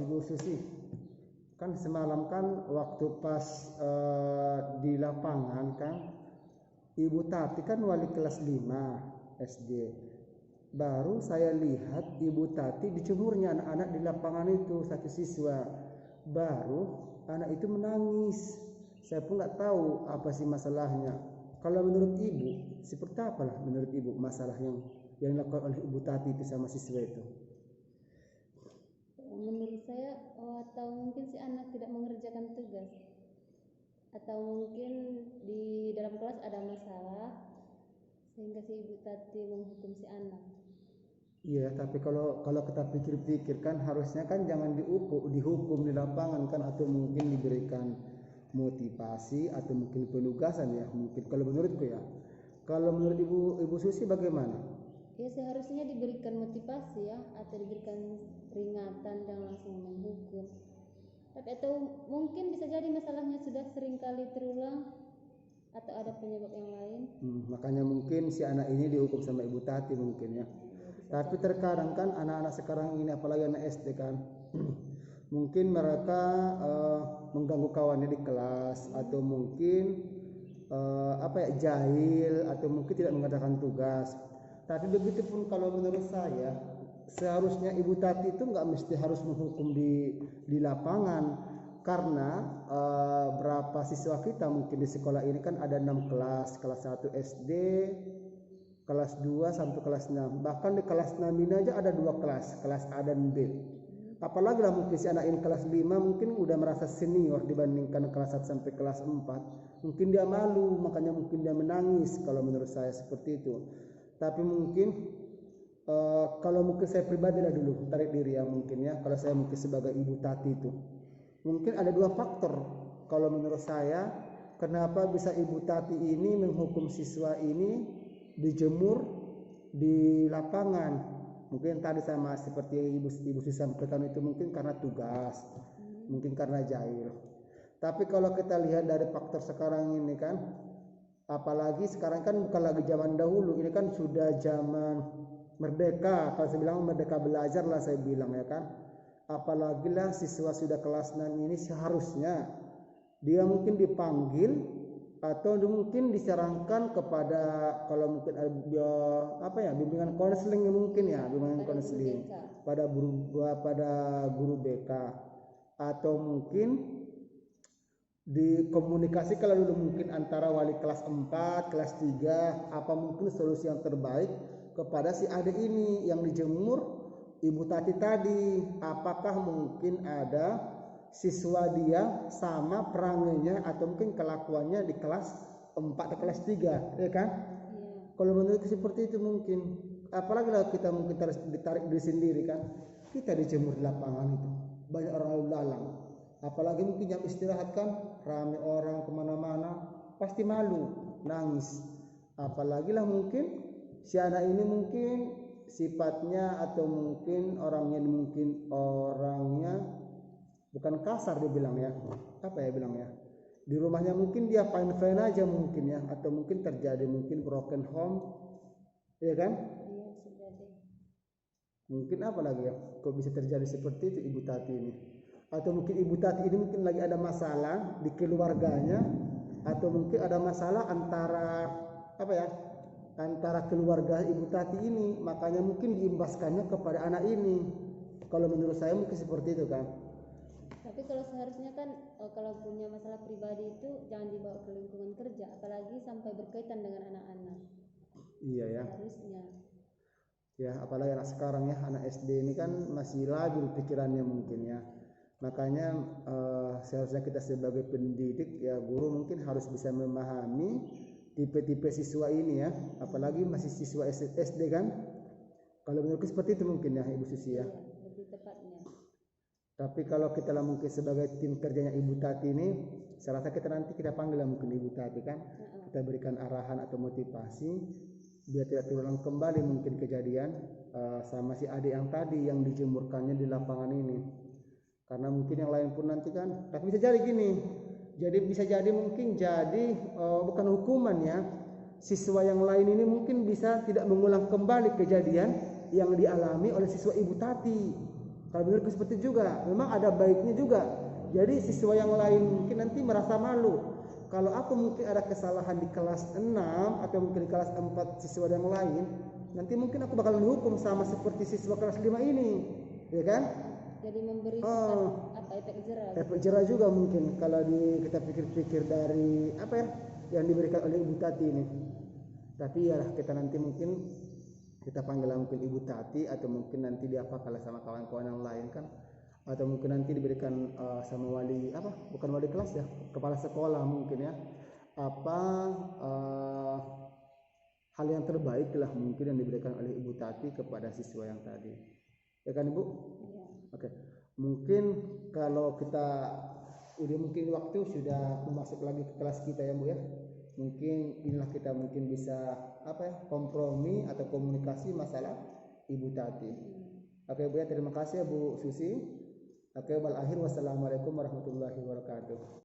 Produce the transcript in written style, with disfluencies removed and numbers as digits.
Ibu Susi, kan semalam kan waktu pas di lapangan kan, Ibu Tati kan wali kelas 5 SD. Baru saya lihat Ibu Tati dijemurnya anak-anak di lapangan itu, satu siswa. Baru anak itu menangis. Saya pun nggak tahu apa sih masalahnya. Kalau menurut Ibu, seperti apalah menurut Ibu masalah yang dilakukan oleh Ibu Tati itu sama siswa itu? Menurut saya, atau mungkin si anak tidak mengerjakan tugas, atau mungkin di dalam kelas ada masalah sehingga si ibu tadi menghukum si anak. Iya, tapi kalau kita pikir-pikir kan harusnya kan jangan dihukum di lapangan kan, atau mungkin diberikan motivasi atau mungkin penugasan ya, mungkin kalau menurutku ya. Kalau menurut Ibu Susi bagaimana? Ya seharusnya diberikan motivasi ya, atau diberikan peringatan dan langsung menghukum. Tapi atau mungkin bisa jadi masalahnya sudah sering kali terulang atau ada penyebab yang lain. Makanya mungkin si anak ini dihukum sama Ibu Tati mungkin ya. Tapi terkadang kan anak-anak sekarang ini, apalagi anak SD kan, mungkin mereka mengganggu kawannya di kelas, atau mungkin jahil, atau mungkin tidak mengerjakan tugas. Tapi begitu pun kalau menurut saya, seharusnya Ibu Tati itu nggak mesti harus menghukum di lapangan, karena berapa siswa kita mungkin di sekolah ini kan ada 6 kelas 1 SD, kelas 2 sampai kelas 6. Bahkan di kelas 6 ini aja ada 2 kelas A dan B. Apalagi lah mungkin si anak ini kelas 5 mungkin udah merasa senior dibandingkan kelas 1 sampai kelas 4. Mungkin dia malu, makanya mungkin dia menangis, kalau menurut saya seperti itu. Tapi mungkin kalau mungkin saya pribadi lah dulu tarik diri ya, mungkin ya, kalau saya mungkin sebagai Ibu Tati itu mungkin ada 2 faktor kalau menurut saya, kenapa bisa Ibu Tati ini menghukum siswa ini dijemur di lapangan. Mungkin tadi sama seperti Ibu Susi sampaikan itu, mungkin karena tugas, mungkin karena jahil. Tapi kalau kita lihat dari faktor sekarang ini kan, apalagi sekarang kan bukan lagi zaman dahulu, ini kan sudah zaman merdeka, kalau saya bilang merdeka belajar lah saya bilang ya kan. Apalagi lah siswa sudah kelas 6 ini, seharusnya dia mungkin dipanggil atau mungkin disarankan kepada, kalau mungkin bimbingan konseling mungkin ya, bimbingan konseling pada guru BK, atau mungkin dikomunikasi kalau dulu mungkin antara wali kelas 4, kelas 3, apa mungkin solusi yang terbaik kepada si adik ini yang dijemur Ibu Tati tadi. Apakah mungkin ada siswa dia sama perangainya atau mungkin kelakuannya di kelas 4 atau kelas 3, ya kan? Kalau menurut seperti itu mungkin, apalagi lah kita mungkin ditarik diri sendiri kan, kita dijemur di lapangan itu, banyak orang lalu lalang, apalagi mungkin jam istirahat kan, ramai orang kemana-mana, pasti malu, nangis. Apalagi lah mungkin si anak ini mungkin sifatnya atau mungkin orangnya bukan kasar dibilang ya, apa ya bilang ya, di rumahnya mungkin dia fine aja mungkin ya, atau mungkin terjadi mungkin broken home, ya kan? Mungkin apa lagi ya, kok bisa terjadi seperti itu Ibu Tati ini, atau mungkin Ibu Tati ini mungkin lagi ada masalah di keluarganya, atau mungkin ada masalah antara keluarga Ibu Tati ini, makanya mungkin diimbaskannya kepada anak ini. Kalau menurut saya mungkin seperti itu kan. Tapi kalau seharusnya kan kalau punya masalah pribadi itu jangan dibawa ke lingkungan kerja, apalagi sampai berkaitan dengan anak-anak. Iya ya. Harusnya. Ya, apalagi anak sekarang ya, anak SD ini kan masih labil pikirannya mungkin ya. Makanya seharusnya kita sebagai pendidik ya, guru mungkin harus bisa memahami tipe-tipe siswa ini ya, apalagi masih siswa SD kan. Kalau menurutku seperti itu mungkin ya Ibu Susi ya. Iya, lebih tepatnya. Tapi kalau kita lah mungkin sebagai tim kerjanya Ibu Tati ini, saya rasa kita panggil lah mungkin Ibu Tati kan, kita berikan arahan atau motivasi biar tidak terulang kembali mungkin kejadian sama si adik yang tadi yang dijemurkannya di lapangan ini. Karena mungkin yang lain pun nanti kan, tapi bisa jadi gini, jadi bisa jadi mungkin jadi bukan hukuman ya, siswa yang lain ini mungkin bisa tidak mengulang kembali kejadian yang dialami oleh siswa Ibu Tati. Kalau menurutku seperti juga, memang ada baiknya juga. Jadi siswa yang lain mungkin nanti merasa malu. Kalau aku mungkin ada kesalahan di kelas 6 atau mungkin di kelas 4 siswa yang lain, nanti mungkin aku bakal dihukum sama seperti siswa kelas 5 ini, ya kan? Jadi memberi efek jerah. Efek jerah juga mungkin kalau kita pikir-pikir dari apa ya yang diberikan oleh Ibu Tati ini. Tapi ya kita nanti mungkin kita panggil mungkin Ibu Tati atau mungkin nanti diapakan sama kawan-kawan yang lain kan, atau mungkin nanti diberikan sama wali bukan wali kelas ya, kepala sekolah mungkin ya, hal yang terbaik lah mungkin yang diberikan oleh Ibu Tati kepada siswa yang tadi, ya kan Ibu? Ya. Oke, mungkin kalau kita udah mungkin waktu sudah masuk lagi ke kelas kita ya Bu ya, mungkin inilah kita mungkin bisa kompromi atau komunikasi masalah Ibu Tati. Oke Bu ya, terima kasih ya Bu Susi. Oke, wal akhir wassalamualaikum warahmatullahi wabarakatuh.